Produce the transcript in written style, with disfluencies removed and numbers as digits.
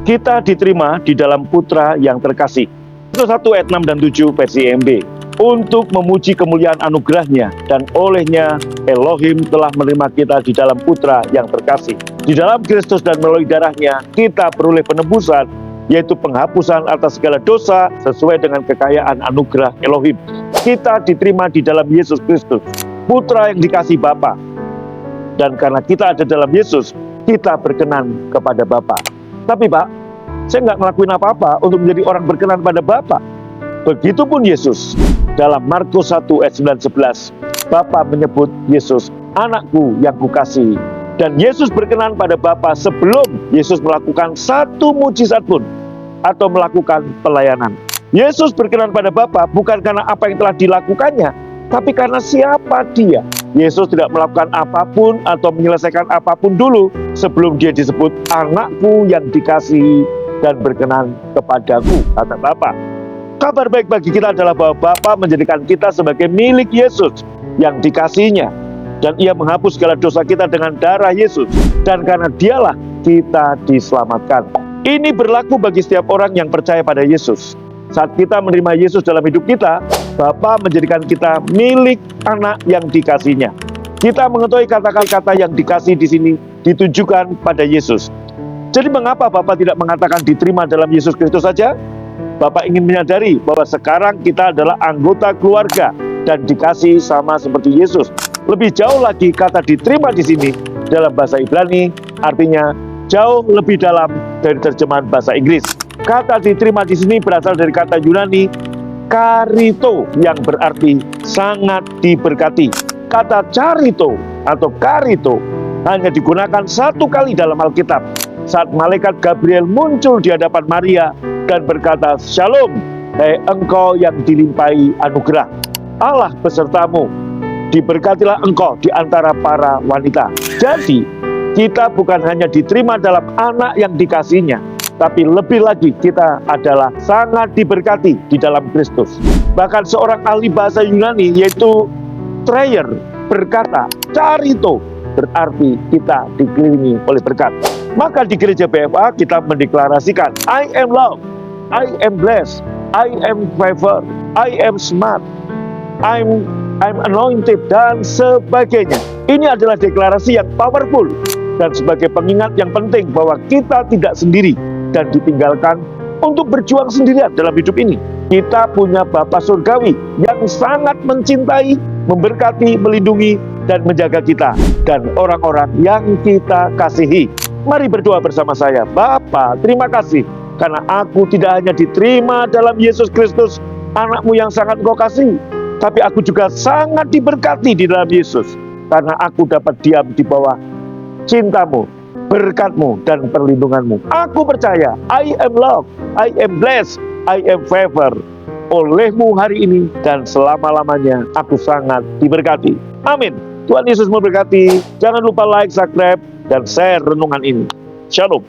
Kita diterima di dalam Putra yang terkasih. 1 ayat 6 dan 7 versi EMB. Untuk memuji kemuliaan anugerahnya, dan olehnya Elohim telah menerima kita di dalam Putra yang terkasih. Di dalam Kristus dan melalui darahnya, kita peroleh penebusan, yaitu penghapusan atas segala dosa sesuai dengan kekayaan anugerah Elohim. Kita diterima di dalam Yesus Kristus, Putra yang dikasih Bapa. Dan karena kita ada dalam Yesus, kita berkenan kepada Bapa. Tapi Pak, saya nggak ngelakuin apa-apa untuk menjadi orang berkenan pada Bapa. Begitupun Yesus. Dalam Markus 1 ayat 9-11, Bapa menyebut Yesus, anakku yang kukasihi. Dan Yesus berkenan pada Bapa sebelum Yesus melakukan satu mujizat pun atau melakukan pelayanan. Yesus berkenan pada Bapa bukan karena apa yang telah dilakukannya, tapi karena siapa Dia. Yesus tidak melakukan apapun atau menyelesaikan apapun dulu sebelum Dia disebut anakku yang dikasihi dan berkenan kepadaku, kata Bapa. Kabar baik bagi kita adalah bahwa Bapa menjadikan kita sebagai milik Yesus yang dikasihinya, dan Ia menghapus segala dosa kita dengan darah Yesus, dan karena Dialah kita diselamatkan. Ini berlaku bagi setiap orang yang percaya pada Yesus. Saat kita menerima Yesus dalam hidup kita, Bapa menjadikan kita milik anak yang dikasihinya. Kita mengetahui kata-kata yang dikasih di sini ditujukan pada Yesus. Jadi mengapa Bapa tidak mengatakan diterima dalam Yesus Kristus saja? Bapak ingin menyadari bahwa sekarang kita adalah anggota keluarga dan dikasih sama seperti Yesus. Lebih jauh lagi, kata diterima di sini dalam bahasa Ibrani artinya jauh lebih dalam dari terjemahan bahasa Inggris. Kata diterima di sini berasal dari kata Yunani karito yang berarti sangat diberkati. Kata carito atau karito hanya digunakan satu kali dalam Alkitab saat malaikat Gabriel muncul di hadapan Maria dan berkata, "Shalom, hai engkau yang dilimpahi anugerah. Allah besertamu, diberkatilah engkau di antara para wanita." Jadi, kita bukan hanya diterima dalam anak yang dikasihinya, tapi lebih lagi kita adalah sangat diberkati di dalam Kristus. Bahkan seorang ahli bahasa Yunani yaitu Trayer berkata, "Carito" berarti kita dikelilingi oleh berkat. Maka di gereja BFA kita mendeklarasikan, I am loved, I am blessed, I am favored, I am smart, I'm anointed, dan sebagainya. Ini adalah deklarasi yang powerful dan sebagai pengingat yang penting bahwa kita tidak sendiri dan ditinggalkan untuk berjuang sendirian dalam hidup ini. Kita punya Bapa Surgawi yang sangat mencintai, memberkati, melindungi, dan menjaga kita dan orang-orang yang kita kasihi. Mari berdoa bersama saya. Bapa, terima kasih karena aku tidak hanya diterima dalam Yesus Kristus, anakmu yang sangat Engkau kasih, tapi aku juga sangat diberkati di dalam Yesus karena aku dapat diam di bawah cintamu, berkatmu, dan perlindunganmu. Aku percaya, I am loved, I am blessed, I am favored olehmu hari ini dan selama-lamanya. Aku sangat diberkati. Amin. Tuhan Yesus memberkati. Jangan lupa like, subscribe, dan share renungan ini. Shalom.